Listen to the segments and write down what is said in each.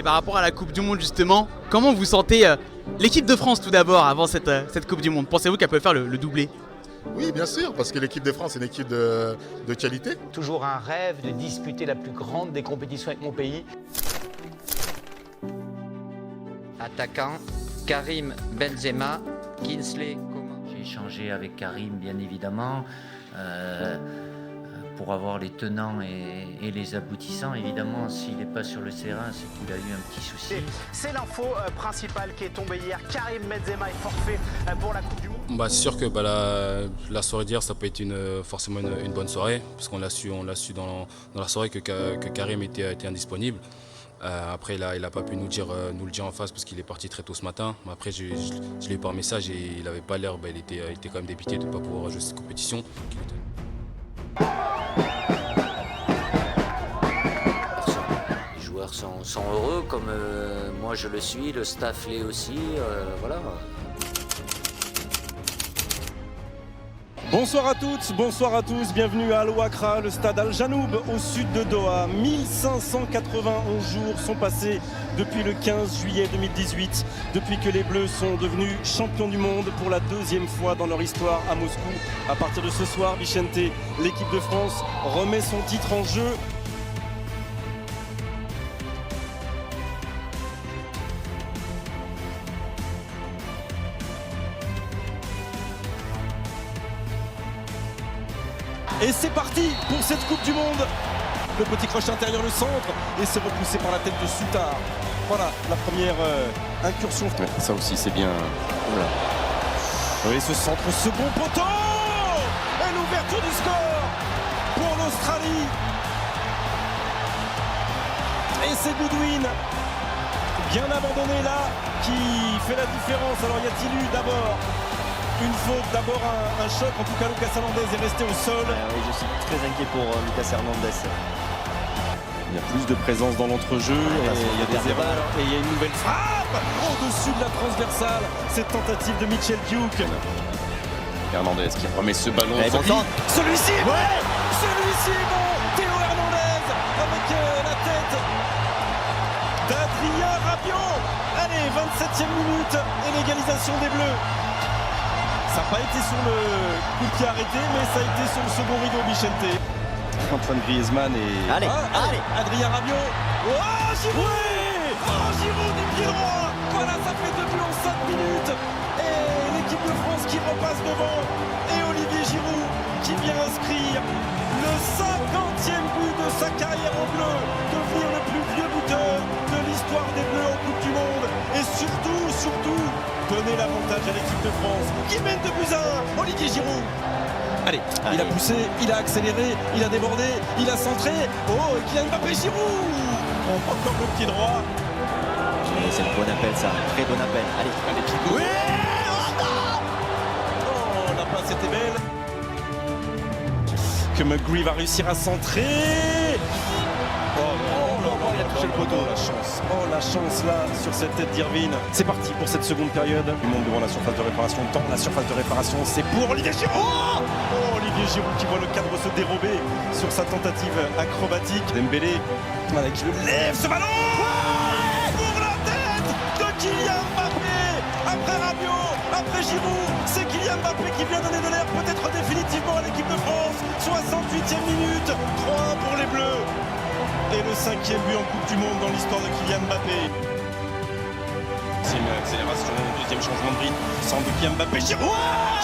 par rapport à la Coupe du Monde justement, comment vous sentez l'équipe de France tout d'abord avant cette Coupe du Monde? Pensez-vous qu'elle peut faire le doublé? Oui, bien sûr, parce que l'équipe de France est une équipe de qualité. Toujours un rêve de disputer la plus grande des compétitions avec mon pays. Attaquant, Karim Benzema, Kingsley Coman. J'ai échangé avec Karim bien évidemment pour avoir les tenants et les aboutissants. Évidemment, s'il n'est pas sur le terrain, c'est qu'il a eu un petit souci. C'est l'info principale qui est tombée hier. Karim Benzema est forfait pour la Coupe du Monde. C'est sûr que la soirée d'hier, ça peut être forcément une bonne soirée, parce qu'on l'a su dans la soirée que Karim était indisponible. Après, il n'a pas pu nous le dire en face parce qu'il est parti très tôt ce matin. Après, je l'ai eu par message et il n'avait pas l'air, il était quand même dépité de ne pas pouvoir jouer cette compétition. Les joueurs sont heureux, comme moi je le suis, le staff l'est aussi, voilà. Bonsoir à toutes, bonsoir à tous, bienvenue à Al Wakra, le stade Al Janoub au sud de Doha. 1591 jours sont passés depuis le 15 juillet 2018, depuis que les Bleus sont devenus champions du monde pour la deuxième fois dans leur histoire à Moscou. À partir de ce soir, Vicente, l'équipe de France remet son titre en jeu. Et c'est parti pour cette Coupe du Monde. Le petit crochet intérieur, le centre, et c'est repoussé par la tête de Souttar. Voilà la première incursion. Ouais, ça aussi c'est bien. Voilà. Oui, ce centre, second poteau. Et l'ouverture du score pour l'Australie. Et c'est Goodwin, bien abandonné là, qui fait la différence. Alors y a-t-il eu d'abord une faute, d'abord un choc, en tout cas Lucas Hernandez est resté au sol. Oui, je suis très inquiet pour Lucas Hernandez. Il y a plus de présence dans l'entrejeu, et il y a des erreurs, et il y a une nouvelle frappe au-dessus de la transversale, cette tentative de Mitchell Duke. Hernandez qui remet ce ballon. Celui-ci est bon. Celui-ci est bon. Théo Hernandez avec la tête d'Adrien Rabiot. Allez, 27e minute et l'égalisation des Bleus. Ça n'a pas été sur le coup de pied arrêté, mais ça a été sur le second rideau, Vicente. Antoine Griezmann et... Allez. Adrien Rabiot. Oh, Giroud. Oh, Giroud du pied droit. Voilà, ça fait 2 buts en 5 minutes. Et l'équipe de France qui repasse devant. Et Olivier Giroud qui vient inscrire le 50e but de sa carrière en bleu. Devenir le plus vieux buteur de l'histoire des Bleus en Coupe du Monde. Et surtout, donner l'avantage à l'équipe de France qui mène 2-1. Olivier Giroud. Allez, il a poussé, il a accéléré, il a débordé, il a centré. Oh, et Kylian Mbappé, Giroud. Encore le pied droit. C'est le bon appel ça, très bon appel. Allez, Oui. Oh, la passe était belle. Que McGree va réussir à centrer. Il a touché le poteau. Oh, la chance là sur cette tête d'Irvine. C'est parti pour cette seconde période. Il monte devant la surface de réparation. Dans la surface de réparation, c'est pour Olivier Giroud. Oh, Olivier Giroud qui voit le cadre se dérober sur sa tentative acrobatique. Dembélé, voilà, qui le lève ce ballon. Pour la tête de Kylian Mbappé. Après Rabiot, après Giroud, c'est Kylian Mbappé qui vient donner de l'air peut-être définitivement à l'équipe de France. 68e minute, 3-1 pour les Bleus. Et le 5e but en Coupe du Monde dans l'histoire de Kylian Mbappé. C'est une accélération, deuxième changement de rythme. Centre de Kylian Mbappé, Giroud.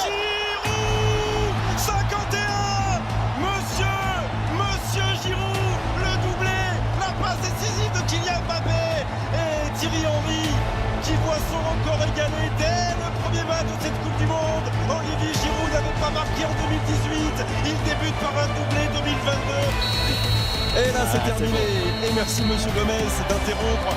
Giroud 51. Monsieur Giroud, le doublé. La passe décisive de Kylian Mbappé. Et Thierry Henry qui voit son record égalé dès le premier match de cette Coupe du Monde. Olivier Giroud n'avait pas marqué en 2018. Il débute par un doublé 2022. Et là c'est terminé, bon. Et merci Monsieur Gomez d'interrompre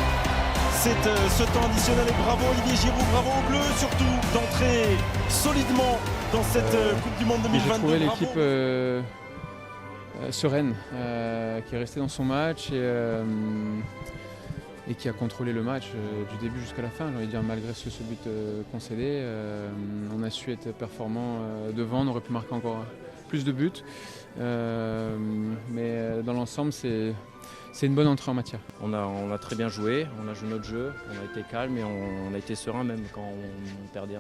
ce temps additionnel et bravo Olivier Giroud, bravo aux Bleus surtout d'entrer solidement dans cette Coupe du Monde 2022. J'ai trouvé l'équipe sereine, qui est restée dans son match et qui a contrôlé le match du début jusqu'à la fin. J'ai envie de dire, malgré ce but concédé, on a su être performant devant, on aurait pu marquer encore plus de buts. Mais dans l'ensemble, c'est c'est une bonne entrée en matière. On a très bien joué, on a joué notre jeu, on a été calme et on a été serein même quand on perdait 1-0.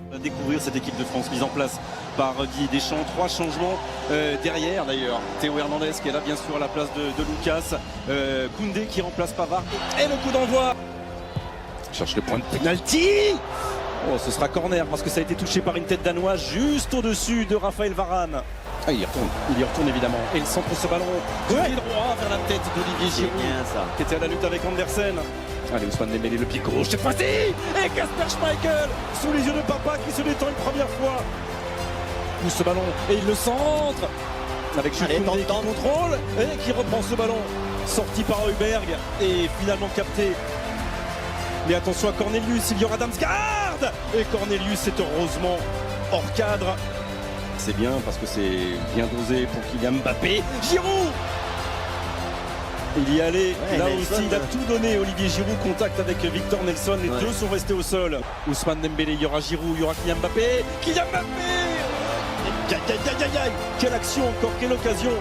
On va découvrir cette équipe de France mise en place par Guy Deschamps. 3 changements derrière d'ailleurs. Théo Hernandez qui est là bien sûr à la place de Lucas. Koundé qui remplace Pavard. Et le coup d'envoi. On cherche le point de penalty. Oh, ce sera corner parce que ça a été touché par une tête danoise juste au-dessus de Raphaël Varane. Ah, il y retourne. Il y retourne évidemment. Et il centre ce ballon. Pied droit vers la tête d'Olivier Giroud. bien ça. Qui était à la lutte avec Andersen. Allez, Ousmane Dembélé, le pied gauche cette fois-ci. Et Kasper Schmeichel sous les yeux de papa qui se détend une première fois. Pousse ce ballon et il le centre. Avec Jules Koundé qui contrôle et qui reprend ce ballon. Sorti par Heuberg et finalement capté. Mais attention à Cornelius, il y aura Damsgaard. Et Cornelius est heureusement hors cadre. C'est bien parce que c'est bien dosé pour Kylian Mbappé. Giroud. Il y allait, là aussi il a tout donné. Olivier Giroud, contact avec Victor Nelson, les deux sont restés au sol. Ousmane Dembélé, il y aura Giroud, il y aura Kylian Mbappé. Kylian Mbappé. Quelle action encore, quelle occasion.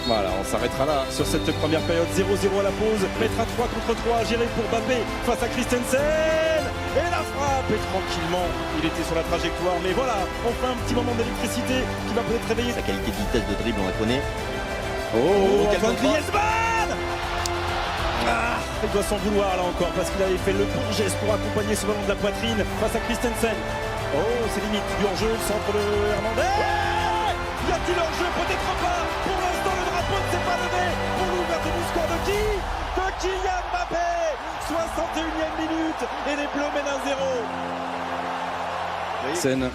Voilà, on s'arrêtera là sur cette première période. 0-0 à la pause, mettre à 3 contre 3, géré pour Mbappé face à Christensen. Et la frappe, et tranquillement, il était sur la trajectoire. Mais voilà, enfin un petit moment d'électricité qui va peut-être réveiller. Sa qualité de vitesse de dribble, on la connaît. Oh, Antoine Griezmann. Ah, il doit s'en vouloir là encore parce qu'il avait fait le bon geste pour accompagner ce ballon de la poitrine face à Christensen. Oh, c'est limite du hors-jeu, le centre de Hernandez. Y a-t-il hors-jeu? Peut-être pas. Pour l'instant, le drapeau ne s'est pas levé pour l'ouverture du score de qui? De Kylian Mbappé. 61e minute et les Bleus mènent 1-0. Scène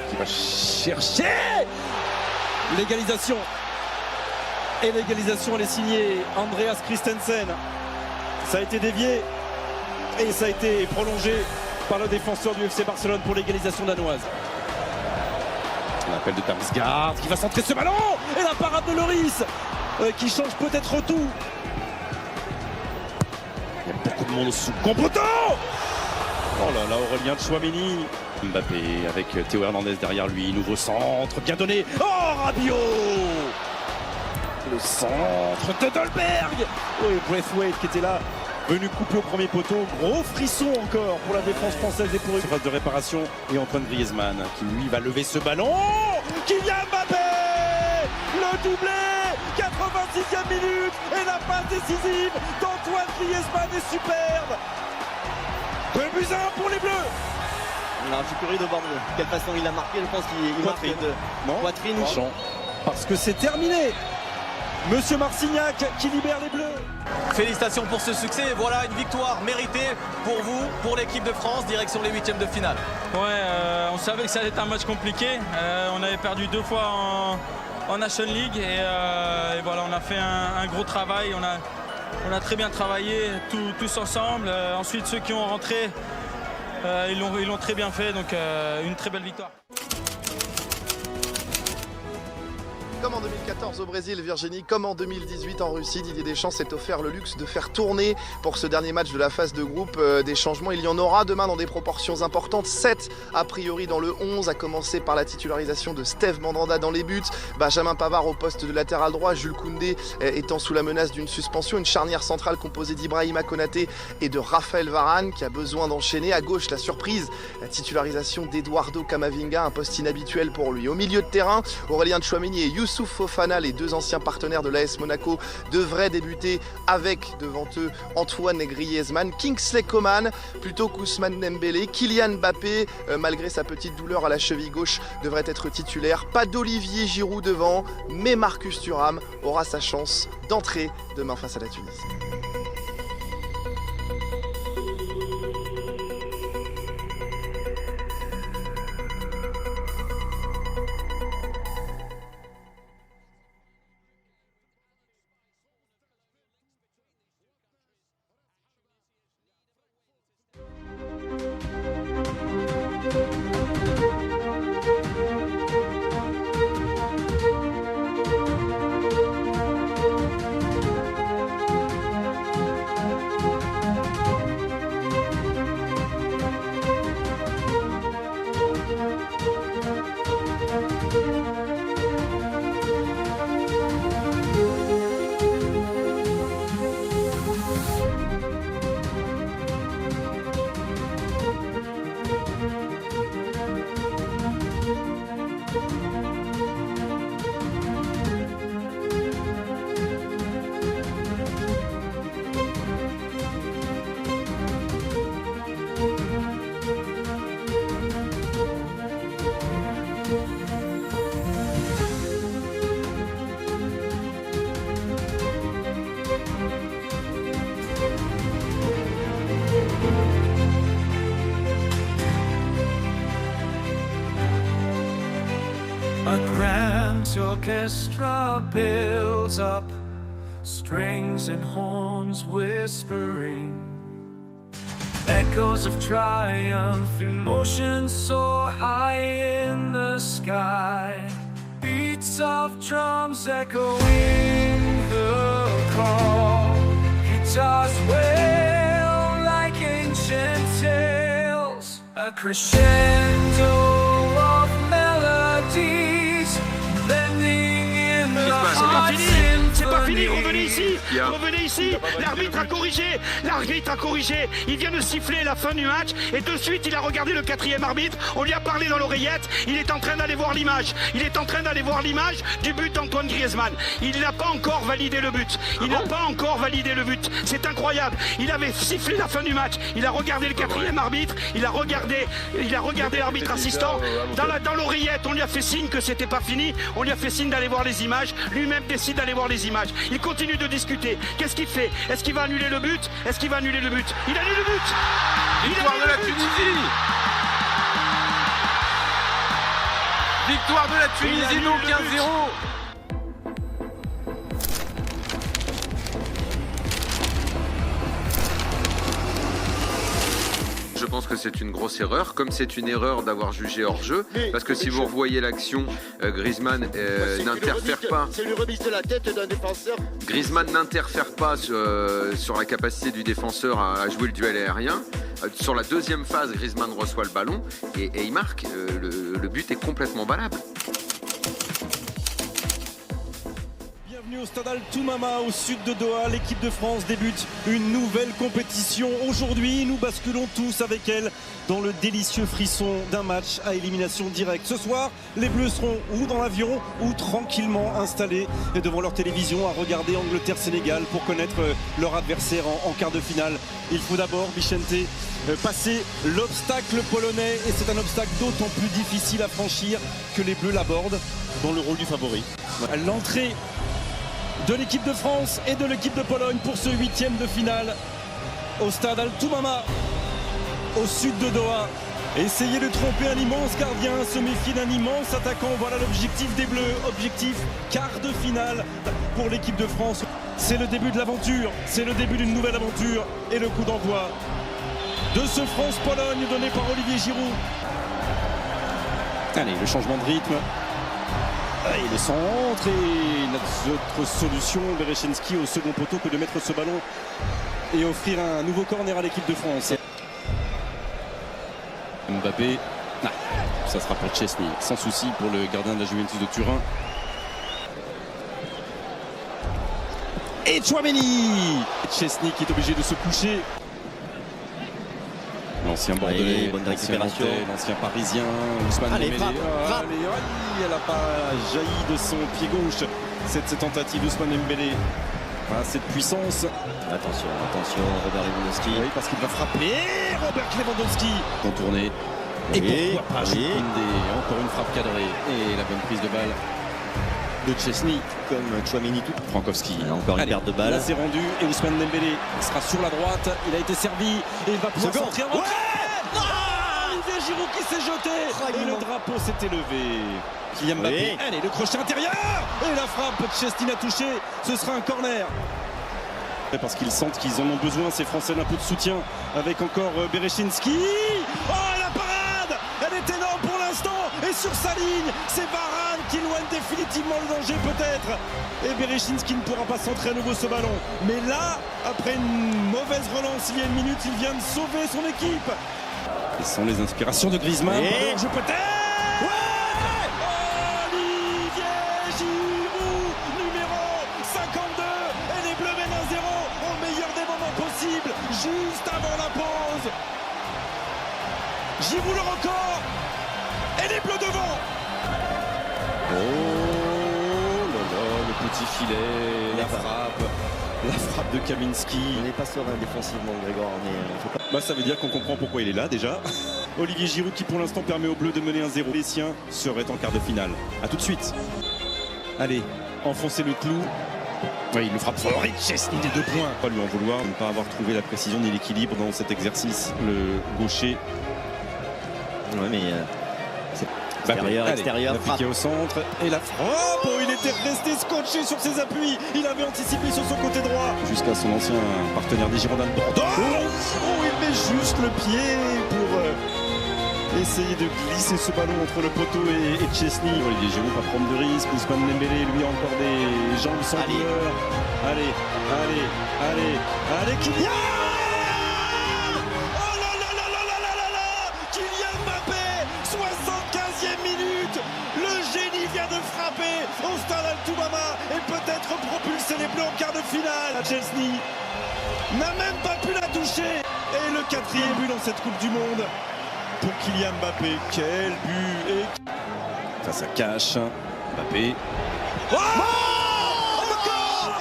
qui va chercher l'égalisation. Et l'égalisation, elle est signée Andreas Christensen. Ça a été dévié et ça a été prolongé par le défenseur du FC Barcelone pour l'égalisation danoise. L'appel de Damsgaard qui va centrer ce ballon. Et la parade de Lloris qui change peut-être tout. Il y a beaucoup de monde sous Compoto. Oh là là, Aurélien Tchouaméni. Mbappé avec Théo Hernandez derrière lui. Nouveau centre, bien donné. Oh, Rabiot. Le centre de Dolberg. Oh, et Braithwaite qui était là, venu couper au premier poteau. Gros frisson encore pour la défense française et pour une phase de réparation. Et Antoine Griezmann qui lui va lever ce ballon. Kylian Mbappé. Le doublé. 86e minute. Et la passe décisive d'Antoine Griezmann est superbe. 2-1 pour les Bleus. Non, je suis curieux de voir de quelle façon il a marqué. Je pense qu'il marque de poitrine ou champ. Parce que c'est terminé. Monsieur Marcignac qui libère les Bleus. Félicitations pour ce succès. Voilà une victoire méritée pour vous, pour l'équipe de France, direction les 8e de finale. Ouais, on savait que ça allait être un match compliqué. On avait perdu 2 fois en Nation League et voilà, on a fait un gros travail. On a très bien travaillé tous ensemble. Ensuite, ceux qui ont rentré, ils l'ont très bien fait. Donc une très belle victoire. Comme en 2014 au Brésil, Virginie, comme en 2018 en Russie, Didier Deschamps s'est offert le luxe de faire tourner pour ce dernier match de la phase de groupe des changements. Il y en aura demain dans des proportions importantes, 7 a priori dans le 11, à commencer par la titularisation de Steve Mandanda dans les buts, Benjamin Pavard au poste de latéral droit, Jules Koundé étant sous la menace d'une suspension, une charnière centrale composée d'Ibrahima Konaté et de Raphaël Varane qui a besoin d'enchaîner. À gauche, la surprise, la titularisation d'Eduardo Camavinga, un poste inhabituel pour lui. Au milieu de terrain, Aurélien Tchouaméni et Youssouf Fofana, les deux anciens partenaires de l'AS Monaco, devraient débuter avec devant eux Antoine Griezmann, Kingsley Coman plutôt qu'Ousmane Dembélé. Kylian Mbappé, malgré sa petite douleur à la cheville gauche, devrait être titulaire. Pas d'Olivier Giroud devant, mais Marcus Thuram aura sa chance d'entrer demain face à la Tunisie. this orchestra builds up, strings and horns whispering, echoes of triumph, emotions soar high in the sky, beats of drums echoing the call, guitars wail like ancient tales, a crescendo of melodies blending in the heart. C'est pas fini, revenez ici, l'arbitre a corrigé, il vient de siffler la fin du match et de suite il a regardé le quatrième arbitre, on lui a parlé dans l'oreillette, il est en train d'aller voir l'image, du but d'Antoine Griezmann, il n'a pas encore validé le but, c'est incroyable, il avait sifflé la fin du match, il a regardé le quatrième arbitre, il a regardé l'arbitre assistant, dans l'oreillette on lui a fait signe que c'était pas fini, on lui a fait signe d'aller voir les images, lui-même décide d'aller voir les images, il continue de discuter, qu'est-ce qu'il fait? Est-ce qu'il va annuler le but? Il annule le but. Victoire de la Tunisie. Victoire de la Tunisie, donc 1-0. Je pense que c'est une grosse erreur, comme c'est une erreur d'avoir jugé hors-jeu, parce que si vous revoyez l'action, Griezmann n'interfère pas. C'est une remise de la tête d'un défenseur. Griezmann n'interfère pas sur la capacité du défenseur à jouer le duel aérien. Sur la deuxième phase, Griezmann reçoit le ballon et il marque. Le but est complètement valable. Bienvenue au stade Al Toumama au sud de Doha. L'équipe de France débute une nouvelle compétition. Aujourd'hui, nous basculons tous avec elle dans le délicieux frisson d'un match à élimination directe. Ce soir, les Bleus seront ou dans l'avion ou tranquillement installés devant leur télévision à regarder Angleterre-Sénégal pour connaître leur adversaire en quart de finale. Il faut d'abord, Vicente, passer l'obstacle polonais et c'est un obstacle d'autant plus difficile à franchir que les Bleus l'abordent dans le rôle du favori. L'entrée de l'équipe de France et de l'équipe de Pologne pour ce 8e de finale au stade Al Toumama au sud de Doha. Essayez de tromper un immense gardien, se méfier d'un immense attaquant. Voilà l'objectif des Bleus, objectif quart de finale pour l'équipe de France. C'est le début de l'aventure, c'est le début d'une nouvelle aventure et le coup d'envoi de ce France-Pologne donné par Olivier Giroud. Allez, le changement de rythme. Et le centre et notre solution, Berechenski au second poteau que de mettre ce ballon et offrir un nouveau corner à l'équipe de France. Mbappé, ça sera pour Chesney, sans souci pour le gardien de la Juventus de Turin. Et Tchouaméni, Chesney qui est obligé de se coucher. L'ancien Bordelais, bonne récupération, l'ancien Parisien, Ousmane Dembélé. Elle n'a pas jailli de son pied gauche cette tentative d'Ousmane Dembélé. Voilà, cette puissance. Attention, Robert Lewandowski. Oui, parce qu'il va frapper Robert Lewandowski. Contourné. Et pourquoi pas Koundé. Encore une frappe cadrée. Et la bonne prise de balle de Chesney. Comme Tchouaméni tout. Frankowski. Encore une perte de balle. Là c'est rendu et Ousmane Dembélé sera sur la droite. Il a été servi et il va pouvoir sortir. Olivier Giroud qui s'est jeté. Et le drapeau s'était levé. Kylian Mbappé. Allez, le crochet intérieur. Et la frappe de Chesney a touché. Ce sera un corner. Parce qu'ils sentent qu'ils en ont besoin, ces Français, d'un peu de soutien. Avec encore Berechenski. Oh, la parade! Elle est énorme pour l'instant. Et sur sa ligne, c'est Varane qui éloigne définitivement le danger peut-être. Et Berechenski ne pourra pas centrer à nouveau ce ballon. Mais là, après une mauvaise relance il y a une minute, il vient de sauver son équipe. Et ce sont les inspirations de Griezmann. Je peut-être. Ouais, Olivier Giroud, numéro 52. Et les Bleus mènent 1-0 au meilleur des moments possibles, juste avant la pause. Giroud le record. Et les Bleus devant. Oh là là, le petit filet, la frappe de Kaminski. On n'est pas serein défensivement, Grégoire. Ça veut dire qu'on comprend pourquoi il est là déjà. Olivier Giroud qui pour l'instant permet aux Bleus de mener 1-0. Les siens seraient en quart de finale. A tout de suite. Allez, enfoncez le clou. Oui, il le frappe fort. Chesney des 2 points. Pas lui en vouloir de ne pas avoir trouvé la précision ni l'équilibre dans cet exercice. Le gaucher. Ouais, mais Extérieur, appliqué au centre et la frappe. Il était resté scotché sur ses appuis. Il avait anticipé sur son côté droit. Jusqu'à son ancien partenaire des Girondins de Bordeaux. Il met juste le pied pour essayer de glisser ce ballon entre le poteau et Chesney. Olivier Giroud va prendre de risques. Ousmane Dembélé, lui, a encore des jambes sans douleur. Allez, Kylian! De frapper au stade Al-Toubaba et peut-être propulser les Bleus en quart de finale. Chesney n'a même pas pu la toucher. Et le 4e but dans cette Coupe du Monde pour Kylian Mbappé. Quel but! Et ça cache. Mbappé. Encore!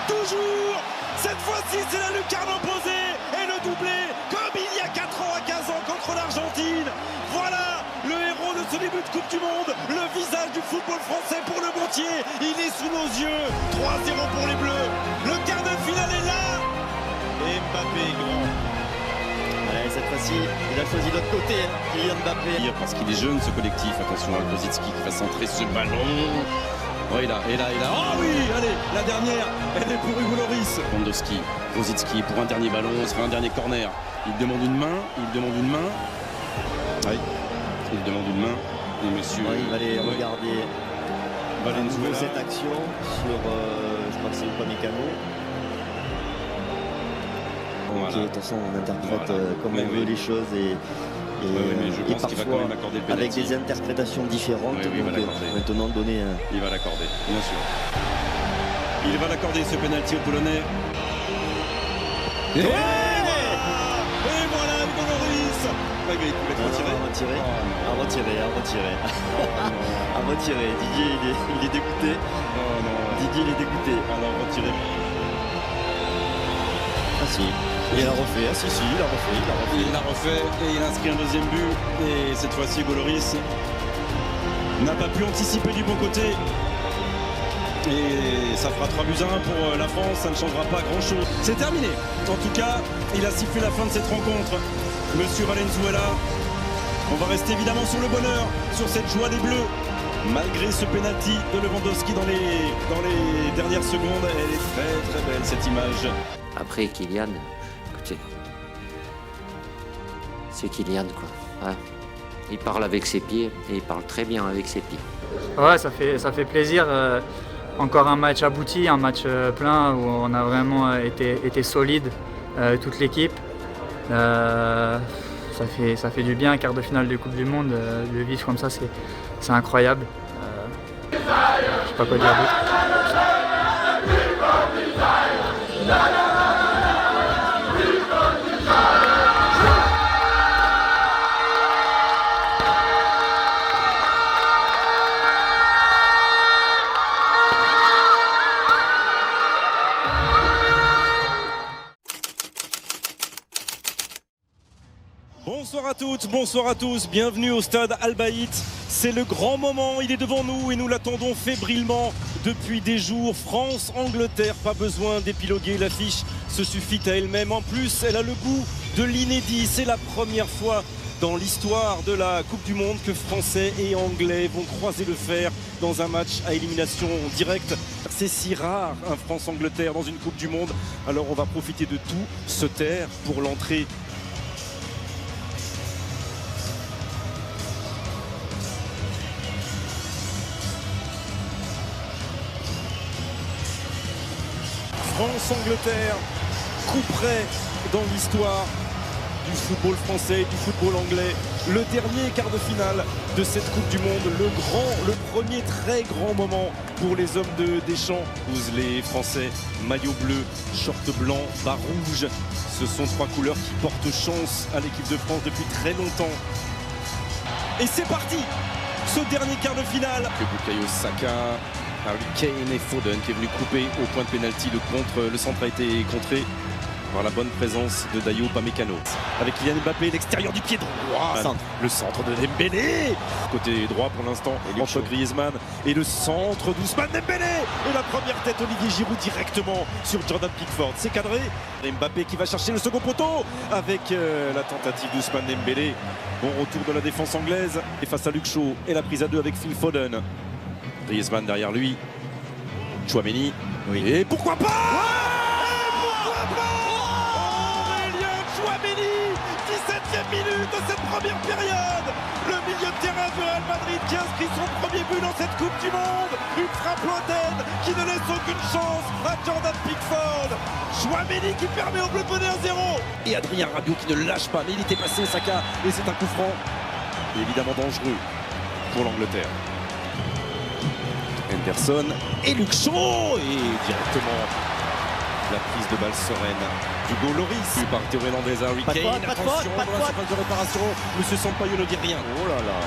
Toujours! Cette fois-ci, c'est la lucarne opposée et le doublé comme il y a 4 ans à 15 ans contre l'Argentine. Voilà le héros de ce début de Coupe du Monde, le visage du football français pour le Gontier, il est sous nos yeux, 3-0 pour les Bleus, le quart de finale est là, et Mbappé est grand. Allez, cette fois-ci, il a choisi l'autre côté, Kylian Mbappé. Parce qu'il est jeune ce collectif, attention à Grosicki qui va centrer ce ballon. Oh, il a. Oh oui, allez, la dernière, elle est pour Hugo Lloris. Lewandowski, Grosicki pour un dernier ballon, ce sera un dernier corner. Il demande une main. Oui. Il demande une main et monsieur. Il va aller regarder cette action sur, je crois que c'est Upamecano. Ok, de toute façon on interprète comme on veut les choses et pense qu'il va quand même accorder le penalty. Avec des interprétations différentes. Il va l'accorder. Maintenant donner un... Il va l'accorder, bien sûr. Il va l'accorder ce penalty au Polonais. Et voilà Hugo Lloris. À retirer. Didier il est dégoûté. Didier il est dégoûté. Alors retiré. Ah si. Il a refait. Ah si, il a refait. Et il inscrit un deuxième but. Et cette fois-ci Hugo Lloris n'a pas pu anticiper du bon côté. Et ça fera 3-1 pour la France, ça ne changera pas grand-chose. C'est terminé. En tout cas, il a sifflé la fin de cette rencontre. Monsieur Valenzuela, on va rester évidemment sur le bonheur, sur cette joie des Bleus. Malgré ce penalty de Lewandowski dans les dernières secondes, elle est très très belle cette image. Après Kylian, écoutez, c'est Kylian quoi. Ouais. Il parle avec ses pieds et il parle très bien avec ses pieds. Ouais, ça fait plaisir. Encore un match abouti, un match plein où on a vraiment été solide, toute l'équipe. Ça fait du bien, un quart de finale de Coupe du Monde, de vivre comme ça, c'est incroyable. Je sais pas quoi dire d'autre. Bonsoir à toutes, bonsoir à tous, bienvenue au stade Al-Baït. C'est le grand moment, il est devant nous et nous l'attendons fébrilement depuis des jours. France-Angleterre, pas besoin d'épiloguer, l'affiche se suffit à elle-même. En plus, elle a le goût de l'inédit, c'est la première fois dans l'histoire de la Coupe du Monde que Français et Anglais vont croiser le fer dans un match à élimination directe. C'est si rare un France-Angleterre dans une Coupe du Monde, alors on va profiter de tout, se taire pour l'entrée. France-Angleterre, coup près dans l'histoire du football français, du football anglais. Le dernier quart de finale de cette Coupe du Monde, le premier très grand moment pour les hommes de Deschamps. Les Français, maillot bleu, short blanc, bas rouge. Ce sont trois couleurs qui portent chance à l'équipe de France depuis très longtemps. Et c'est parti, ce dernier quart de finale. Bukayo Saka, Harry Kane et Foden qui est venu couper au point de pénalty. Le centre a été contré. par la bonne présence de Dayo Upamecano. Avec Kylian Mbappé, l'extérieur du pied droit. Le centre de Dembélé. Côté droit pour l'instant, entre Griezmann et le centre d'Ousmane Dembélé. Et la première tête, Olivier Giroud directement sur Jordan Pickford. C'est cadré. Mbappé qui va chercher le second poteau avec la tentative d'Ousmane Dembélé. Bon retour de la défense anglaise. Et face à Luke Shaw et la prise à deux avec Phil Foden. Griezmann derrière lui. Tchouaméni. Oui. Et pourquoi pas Aurélien Tchouaméni, 17e minute de cette première période. Le milieu de terrain du Real Madrid qui inscrit son premier but dans cette Coupe du Monde. Une frappe lointaine qui ne laisse aucune chance à Jordan Pickford. Tchouaméni qui permet au Bleu de mener 1-0. Et Adrien Rabiot qui ne lâche pas, mais il était passé Saka. Et c'est un coup franc. Et évidemment dangereux pour l'Angleterre. Henderson et Luke Shaw et directement la prise de balle sereine d'Hugo Lloris par Théo Hernandez à Harry Kane. Attention dans la surface de réparation, Monsieur Sampaio ne dit rien. Oh là là.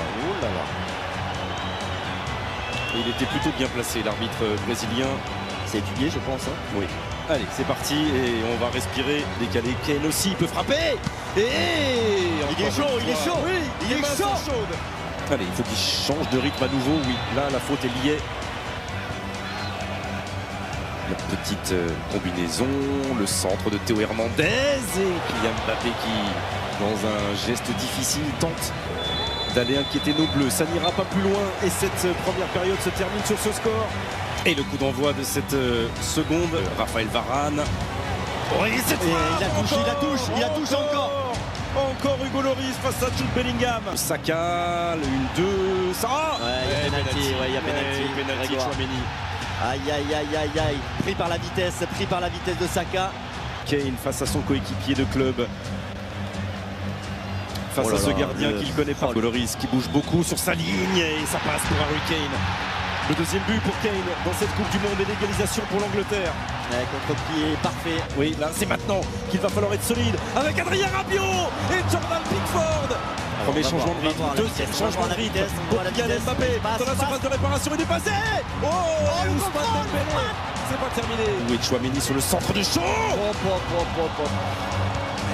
Et il était plutôt bien placé, l'arbitre brésilien. C'est étudié, je pense. Hein. Oui. Allez, c'est parti et on va respirer. Décalé, Kane aussi, il peut frapper. Et il est chaud. Oui, il est chaud. Allez, il faut qu'il change de rythme à nouveau. Oui, là, la faute est liée. La petite combinaison, le centre de Théo Hernandez et Kylian Mbappé qui, dans un geste difficile, tente d'aller inquiéter nos bleus. Ça n'ira pas plus loin et cette première période se termine sur ce score. Et le coup d'envoi de cette seconde, Raphaël Varane. Oh, et cette fois, il a touché encore. Encore Hugo Lloris face à Jude Bellingham. Saka, le 1-2, ça. Il y a pénalty. Tchouaméni. Aïe. Pris par la vitesse de Saka. Kane face à son coéquipier de club. Face à ce gardien qu'il ne connaît pas. Hugo Lloris qui bouge beaucoup sur sa ligne et ça passe pour Harry Kane. Le deuxième but pour Kane dans cette Coupe du Monde et l'égalisation pour l'Angleterre. Contre-pied parfait. Oui, là c'est maintenant qu'il va falloir être solide avec Adrien Rabiot et Jordan Pickford. Premier changement de rythme, deuxième changement de rythme pour Kylian Mbappé dans la surface de réparation, il est passé. Ousmane Dembélé, c'est pas terminé. Oui, Tchouaméni sur le centre de Shaw.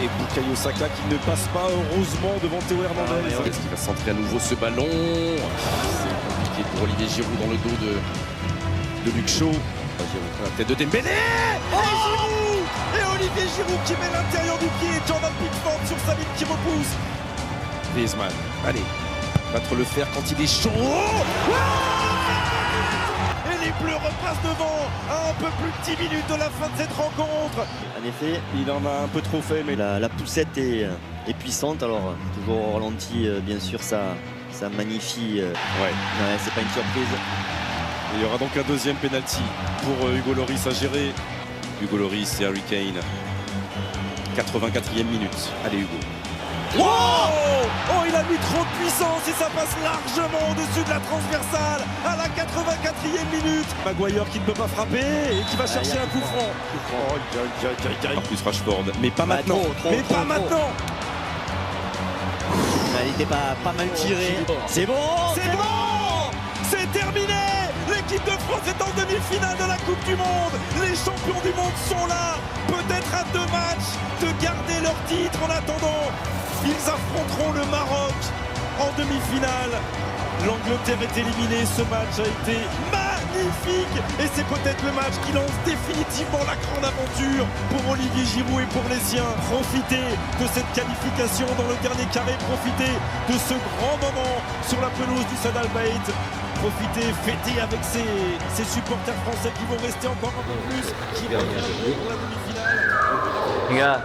Et Bukayo Saka qui ne passe pas heureusement devant Théo Hernandez. Est-ce qu'il va centrer à nouveau ce ballon? C'est compliqué pour Olivier Giroud dans le dos de Luke Shaw. La tête de Dembélé. Giroud. Et Olivier Giroud qui met l'intérieur du pied. Jordan Pickford sur sa ligne qui repousse. Griezmann, allez, battre le fer quand il est chaud. Et les Bleus repassent devant à un peu plus de 10 minutes de la fin de cette rencontre. En effet, il en a un peu trop fait, mais la poussette est puissante. Alors, toujours au ralenti, bien sûr, ça magnifie. C'est pas une surprise. Il y aura donc un deuxième penalty pour Hugo Lloris à gérer. Hugo Lloris et Harry Kane. 84e minute. Allez, Hugo. Oh, il a mis trop de puissance et ça passe largement au-dessus de la transversale à la 84e minute. Maguire qui ne peut pas frapper et qui va chercher un coup franc. En plus Rashford, mais pas maintenant. Pas maintenant. Il était pas mal tiré. C'est bon. C'est terminé. L'équipe de France est en demi-finale de la Coupe du Monde. Les champions du monde sont là. Peut-être à 2 matchs de garder leur titre en attendant. Ils affronteront le Maroc en demi-finale. L'Angleterre est éliminée. Ce match a été magnifique. Et c'est peut-être le match qui lance définitivement la grande aventure pour Olivier Giroud et pour les siens. Profitez de cette qualification dans le dernier carré. Profitez de ce grand moment sur la pelouse du Stade Al-Bayt. Profitez, fêtez avec ces supporters français qui vont rester encore un peu plus. Qui vont jouer pour la demi-finale. Les gars,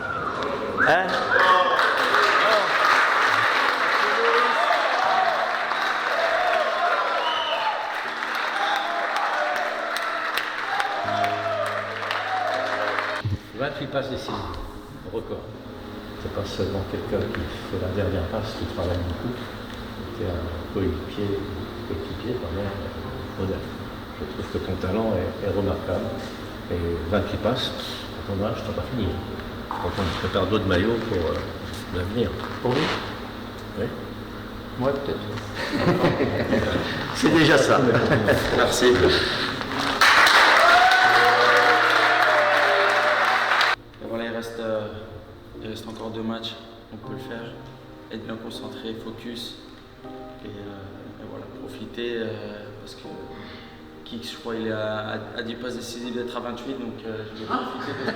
Il passe ici, record. C'est pas seulement quelqu'un qui fait la dernière passe, qui travaille beaucoup. C'est un coéquipier modèle. Je trouve que ton talent est remarquable. Et 28 passes, à ton âge, t'as pas fini. Quand on prépare d'autres maillots pour l'avenir. Pour vous? Oui. Moi, peut-être. C'est déjà ça. Merci. reste encore 2 matchs, on peut le faire. Être bien concentré, focus. Et voilà, profiter parce que Kik, je crois, il est à 10 passes décisives d'être à 28, donc je vais profiter de ça.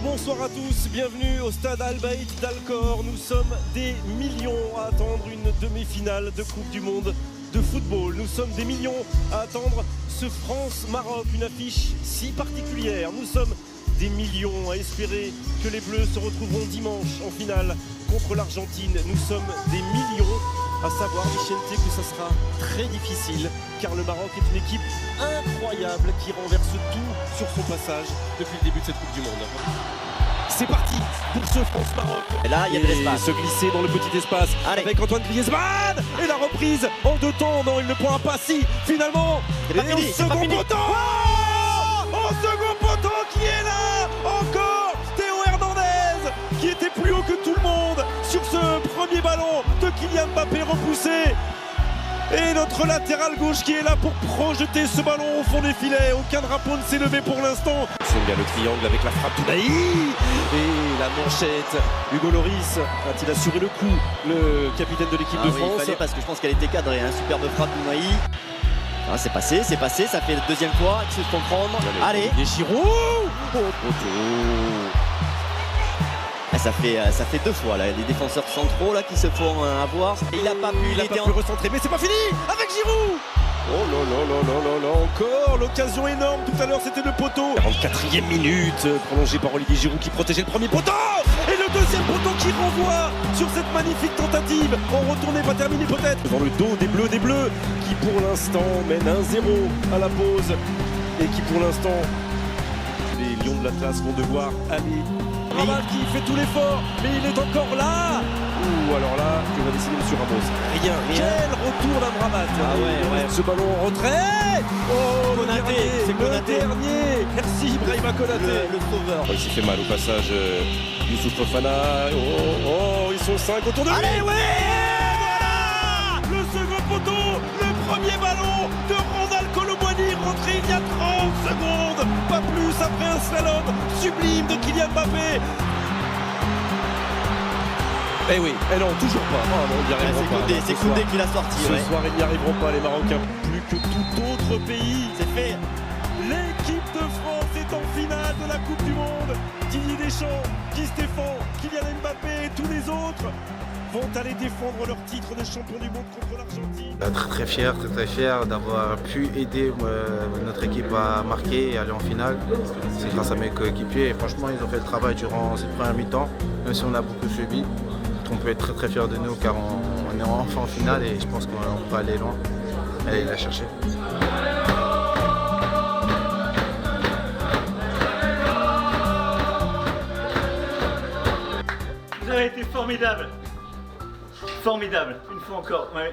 Bonsoir à tous, bienvenue au stade Al Bayt d'Alcor. Nous sommes des millions à attendre une demi-finale de Coupe du Monde de football. Nous sommes des millions à attendre ce France-Maroc, une affiche si particulière. Nous sommes des millions à espérer que les Bleus se retrouveront dimanche en finale contre l'Argentine. Nous sommes des millions à savoir, Vicente, que ça sera très difficile car le Maroc est une équipe incroyable qui renverse tout sur son passage depuis le début de cette Coupe du Monde. C'est parti pour ce France-Maroc. Et là, il y a de l'espace. Se glisser dans le petit espace. Allez. Avec Antoine Griezmann. Et la reprise en 2 temps. Non, il ne prend pas si. Finalement, et au second poteau. Au second poteau qui est là. Encore Théo Hernandez qui était plus haut que tout le monde sur ce premier ballon de Kylian Mbappé repoussé. Et notre latéral gauche qui est là pour projeter ce ballon au fond des filets. Aucun drapeau ne s'est levé pour l'instant. Il y a le triangle avec la frappe Tounaï. Et la manchette. Hugo Lloris a-t-il assuré le coup, le capitaine de l'équipe de France. Il fallait parce que je pense qu'elle était cadrée. Superbe frappe Tounaï. Ah, c'est passé, ça fait la deuxième fois qu'il se comprendre. Allez. Et Giroud. Ça fait 2 fois là, les défenseurs centraux là qui se font avoir. Et il n'a pas pu recentrer, mais c'est pas fini avec Giroud. Oh là, encore l'occasion énorme. Tout à l'heure c'était le poteau. 44e minute, prolongé par Olivier Giroud qui protégeait le premier poteau. Et le deuxième poteau qui renvoie sur cette magnifique tentative. En retournée, pas terminé peut-être. Dans le dos des Bleus qui pour l'instant mènent 1-0 à la pause. Et qui pour l'instant, les Lions de l'Atlas vont devoir aller. Rabat qui fait tout l'effort, mais il est encore là. Ouh, alors là, que va décider M. Ramos? Rien. Quel retour d'Amrabat. Ce ballon en retrait. Oh, Konaté, c'est Konaté. Le dernier. Merci Ibrahima Konaté. Le sauveur. Il s'est fait mal au passage. Youssouf Fofana. Oh, ils sont 5 autour de lui. Allez, voilà. Le second poteau, le premier ballon de Randal Colomboigny rentré il y a 30 secondes. Pas plus après un slalom sublime de Kylian Mbappé. Eh oui, non, toujours pas. Oh, non, ils n'y arriveront pas. C'est Koundé qui l'a sorti. Ce soir, ils n'y arriveront pas, les Marocains. Plus que tout autre pays. C'est fait. L'équipe de France est en finale de la Coupe du Monde. Didier Deschamps, Guy Stéphane, Kylian Mbappé et tous les autres vont aller défendre leur titre de champion du monde contre l'Argentine. Très fier d'avoir pu aider notre équipe à marquer et aller en finale. C'est grâce à mes coéquipiers et franchement ils ont fait le travail durant cette première mi-temps, même si on a beaucoup subi. On peut être très fiers de nous car on est enfin en finale et je pense qu'on peut aller loin et aller la chercher. Vous avez été formidable. Formidable, une fois encore. Ouais.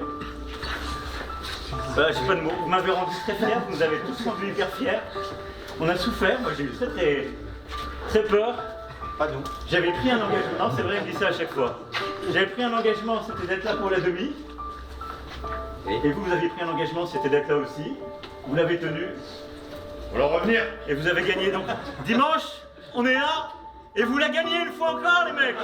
J'ai pas de mots. Vous m'avez rendu très fier, vous nous avez tous rendu hyper fiers. On a souffert, moi j'ai eu très peur. Pardon. J'avais pris un engagement, non, c'est vrai, je dis ça à chaque fois. J'avais pris un engagement, c'était d'être là pour la demi. Et vous aviez pris un engagement, c'était d'être là aussi. Vous l'avez tenu. On va revenir. Et vous avez gagné donc. Dimanche, on est là. Et vous la gagnez une fois encore, les mecs.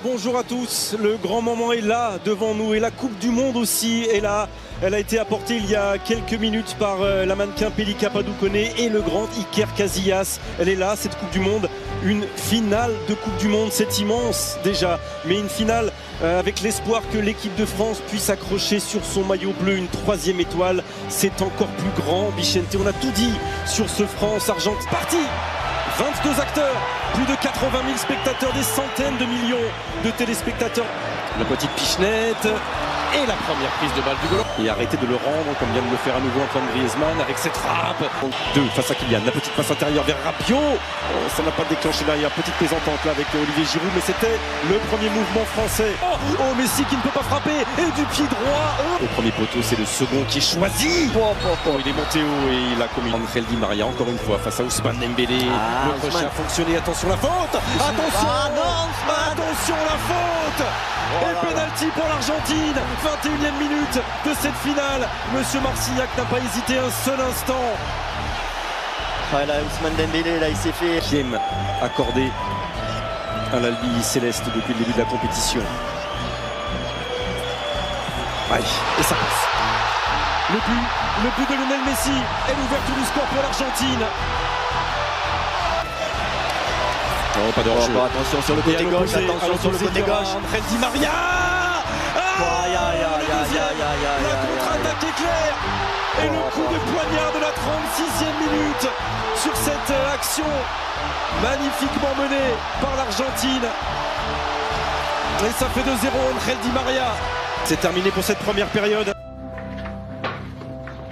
Bonjour à tous, le grand moment est là devant nous et la Coupe du Monde aussi est là. Elle a été apportée il y a quelques minutes par la mannequin Pelika Padoukoné et le grand Iker Casillas. Elle est là, cette Coupe du Monde, une finale de Coupe du Monde, c'est immense déjà, mais une finale avec l'espoir que l'équipe de France puisse accrocher sur son maillot bleu une 3e étoile. C'est encore plus grand, Vicente, on a tout dit sur ce France-Argentine. Parti! 22 acteurs, plus de 80 000 spectateurs, des centaines de millions de téléspectateurs. La petite pichenette Et la première prise de balle du goal. Et arrêter de le rendre comme vient de le faire à nouveau Antoine Griezmann avec cette frappe. 2 face à Kylian, la petite passe intérieure vers Rabiot. Oh, ça n'a pas déclenché derrière, petite plaisantante là avec Olivier Giroud, mais c'était le premier mouvement français. Oh, Messi qui ne peut pas frapper et du pied droit. Au premier poteau, c'est le second qui est choisi. Il est monté haut et il a commis Angel Di Maria encore une fois face à Ousmane Dembélé. Le crochet a fonctionné, attention la faute. Attention la faute. Et pénalty pour l'Argentine. 21e minute de cette finale. Monsieur Marcignac n'a pas hésité un seul instant. Là, Ousmane Dembélé, là, il s'est fait. Qui aime accorder à l'Albi céleste depuis le début de la compétition. Aïe, et ça passe. Le but de Lionel Messi est l'ouverture du score pour l'Argentine. Oh, pas de hors-jeu. Attention sur le côté gauche, attention sur le côté gauche. Angel Di Maria. La contre-attaque éclair. Et le coup de poignard de la 36e minute sur cette action magnifiquement menée par l'Argentine. Et ça fait 2-0 Angel Di Maria. C'est terminé pour cette première période.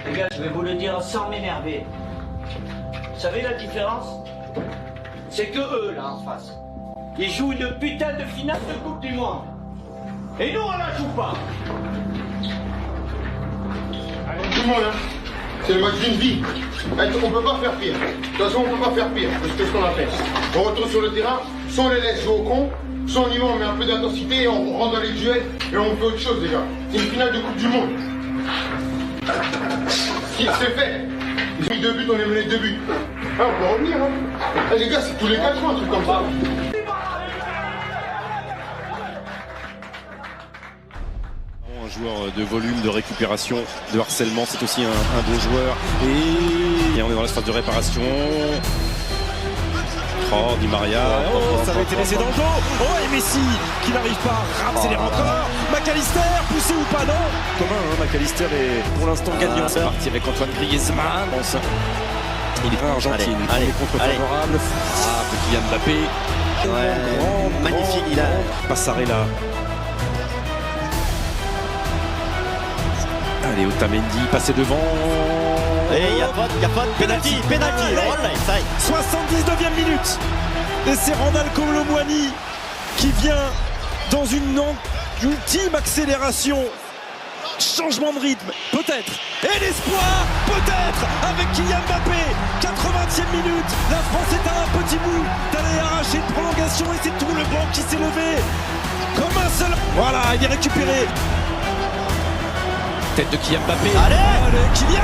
Les gars, je vais vous le dire sans m'énerver. Vous savez la différence? C'est que eux, là, en face, ils jouent une putain de finale de Coupe du Monde. Et nous, on la joue pas. Tout le monde, hein. C'est le match d'une vie. On peut pas faire pire. De toute façon, on peut pas faire pire. C'est ce qu'on a fait. On retourne sur le terrain, soit on les laisse jouer au con, soit on y va, on met un peu d'intensité et on rentre dans les duels et on fait autre chose déjà. C'est une finale de Coupe du Monde. C'est fait. Ils ont mis 2 buts, on est mené 2 buts. Ah, on peut revenir, hein. Les gars, c'est tous les 4 mois, un truc comme ça. Un joueur de volume, de récupération, de harcèlement, c'est aussi un bon joueur. Et on est dans l'espace de réparation. Oh, Di Maria, ça avait été laissé dans le dos. Oh, et Messi qui n'arrive pas à accélérer encore. McAllister, poussé ou pas, non? Commun, hein, McAllister est pour l'instant gagnant. C'est parti avec Antoine Griezmann. Il est en Argentine. Allez, contre-favorable. Ah, Kylian Mbappé. Magnifique, il a. Passarella. Allez, Otamendi, passé devant. Et il y a pas de penalty. 79e minute. Et c'est Randal Kolo Muani qui vient dans une ultime accélération. Changement de rythme, peut-être. Et l'espoir, peut-être, avec Kylian Mbappé. 80e minute. La France est à un petit bout d'aller arracher une prolongation. Et c'est tout le banc qui s'est levé. Comme un seul. Voilà, il est récupéré. Tête de Kylian Mbappé. Allez Kylian.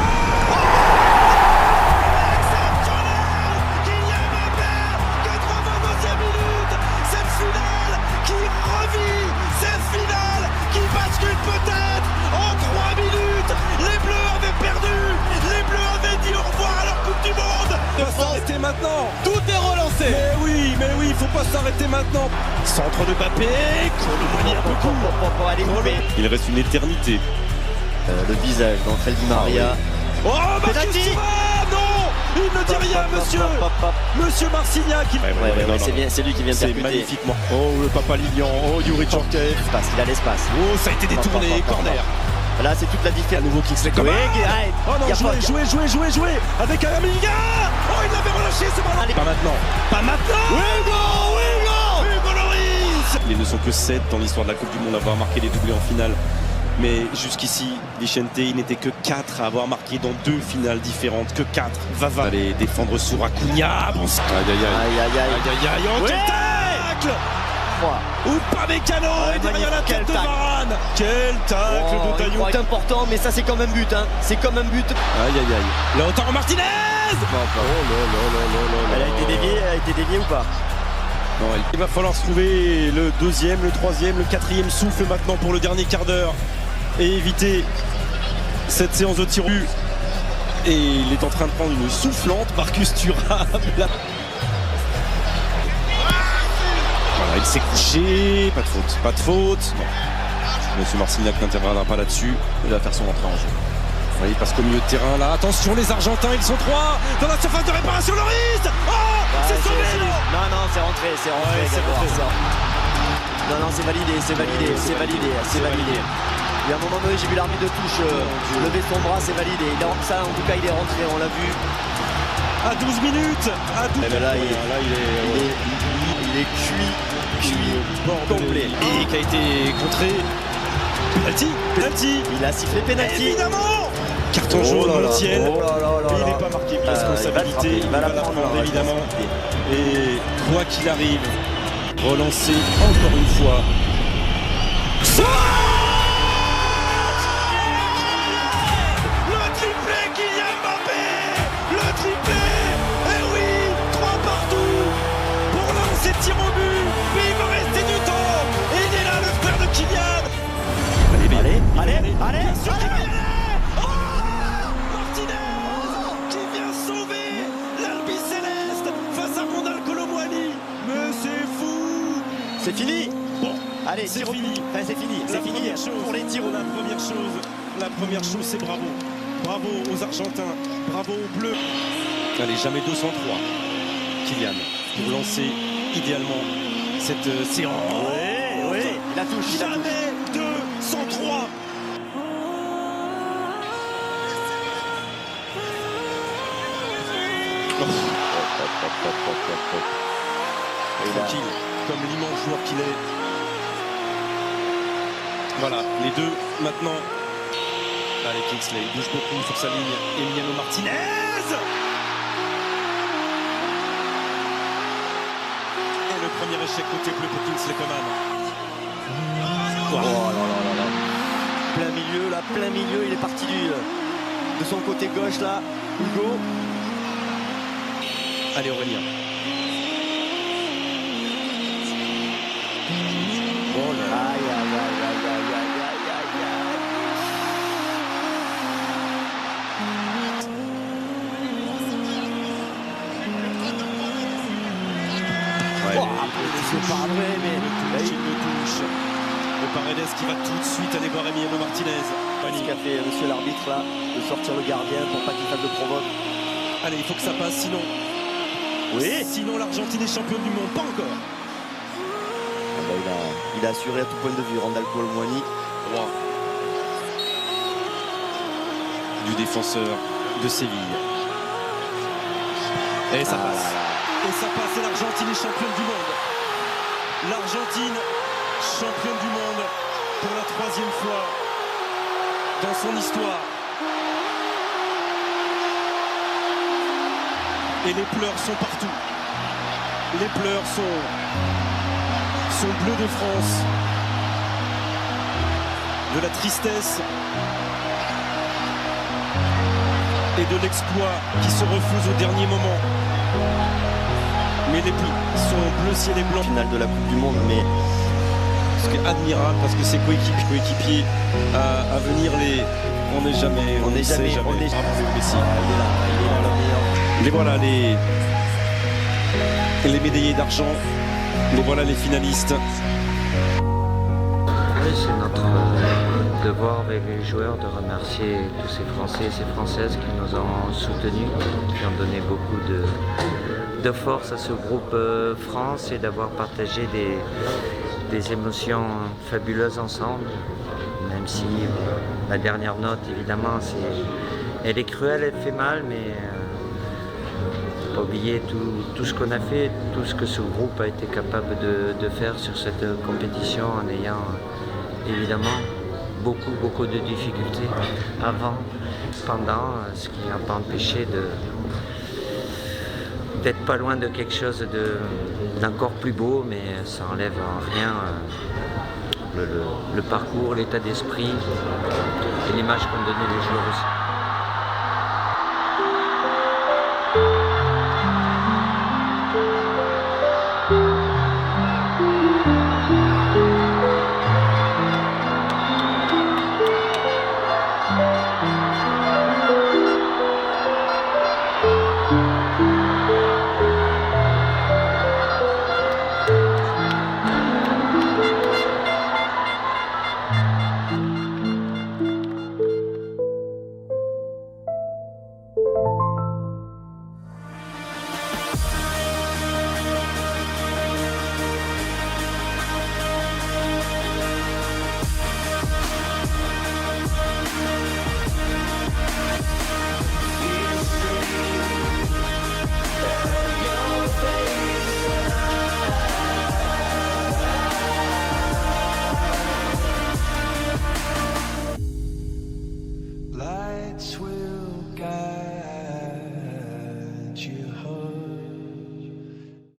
Exceptionnel Kylian Mbappé. 82e minute. Cette finale qui revit. Cette finale qui bascule peut-être en 3 minutes. Les Bleus avaient perdu. Les Bleus avaient dit au revoir à leur Coupe du Monde. Il faut s'arrêter maintenant. Tout est relancé. Mais oui, il faut pas s'arrêter maintenant. Centre de Mbappé. Colomani un peu court. Il reste une éternité. Le visage d'Angel Di Maria. Oh, penalty. Non, il ne dit rien, monsieur Marcignac. C'est lui qui vient de percuter. C'est magnifiquement. Oh, le Papa Lilian. Oh, Yuri Tchorkaeff. Il a l'espace. Oh, ça a été détourné. Corner. Là, c'est toute la différence. À nouveau Kingsley Coman. Oh non, jouez. Avec Amiga. Oh, il l'avait relâché ce ballon. Pas maintenant. Hugo Lloris. Ils ne sont que 7 dans l'histoire de la Coupe du Monde à avoir marqué les doublés en finale. Mais jusqu'ici, Vicente, il n'était que 4 à avoir marqué dans 2 finales différentes. Que 4. Va aller défendre sur Acuna. Bon, aïe. Oh, quel tacle. Ou pas Mécano et derrière la tête de Varane. Quel tacle de Taillou. C'est important, mais ça c'est comme un but. C'est comme un but. Aïe. Lautaro Martinez. Elle a été déviée ou pas? Non, il va falloir se trouver le 2e, le 3e, le 4e souffle maintenant pour le dernier quart d'heure et éviter cette séance de tir au but. Et il est en train de prendre une soufflante, Marcus Thuram. Voilà, il s'est couché, pas de faute. Non. Monsieur Marcignac n'interviendra pas là-dessus, il va faire son entrée en jeu. Vous voyez, parce qu'au milieu de terrain, là, attention les Argentins, ils sont 3 dans la surface de réparation, Lloris. Oh, c'est sauvé, non, c'est rentré. Ouais, c'est rentré. Non, c'est validé. Et à un moment donné, j'ai vu l'arbitre de touche lever son bras, c'est validé. Ça, en tout cas, il est rentré, on l'a vu. À 12 minutes, à 12 minutes. Là, il est cuit, complet. Et qui a été contré. Penalty. Il a sifflé penalty. Évidemment. Carton jaune dans le ciel. Mais il n'est pas marqué. Responsabilité. Il va la prendre évidemment. Et quoi qu'il arrive, relancer encore une fois. Le triplé Kylian Mbappé. Le triplé. Eh oui, 3 partout pour lancer tir au but. Mais il va rester du temps. Et il est là, le frère de Kylian. Allez. Oh, Martinez qui vient sauver l'Albi Céleste face à Rondal Colomwani. Mais c'est fou. C'est fini. Bon, allez, c'est fini. Enfin, c'est fini pour les tirs. La première chose, c'est bravo. Bravo aux Argentins. Bravo aux Bleus. Allez, jamais 203. Kylian pour lancer idéalement cette séance. Oui, il a touché. Jamais 203. Tranquille, comme l'immense joueur qu'il est. Voilà, les deux maintenant. Allez, Kingsley, il bouge beaucoup sur sa ligne. Emiliano Martinez. Et le premier échec côté bleu pour Kingsley Coman. Oh là. Plein milieu, il est parti de son côté gauche là, Hugo. Allez Aurélien. Oh là là. Aïe. C'est pas vrai, mais il le touche. Le Paredes qui va tout de suite aller voir Emiliano Martinez. Ce qu'a fait monsieur l'arbitre là, de sortir le gardien pour pas qu'il fasse de provoque. Allez, il faut que ça passe, sinon. Oui. Sinon l'Argentine est championne du monde, pas encore. Il a assuré à tout point de vue Rondal Colomwani. Roi du défenseur de Séville. Et ça passe. Et ça passe, et l'Argentine est championne du monde. L'Argentine, championne du monde pour la 3e fois dans son histoire. Et les pleurs sont partout. Les pleurs sont bleus de France. De la tristesse et de l'exploit qui se refuse au dernier moment. Mais les bleus sont bleu ciel et blanc. Finale de la Coupe du Monde, mais ce qui est admirable parce que ses coéquipiers à venir on n'est jamais. Bravo Messi. Il est là, le meilleur. Les voilà les médaillés d'argent. Les voilà les finalistes. Oui, c'est notre devoir avec les joueurs de remercier tous ces Français et ces Françaises qui nous ont soutenus, qui ont donné beaucoup de force à ce groupe France et d'avoir partagé des émotions fabuleuses ensemble. Même si la dernière note, évidemment, elle est cruelle, elle fait mal, mais pas oublier tout ce qu'on a fait, tout ce que ce groupe a été capable de faire sur cette compétition en ayant évidemment beaucoup de difficultés avant, pendant, ce qui n'a pas empêché d'être pas loin de quelque chose d'encore plus beau, mais ça enlève en rien le parcours, l'état d'esprit et l'image qu'ont donné les joueurs aussi.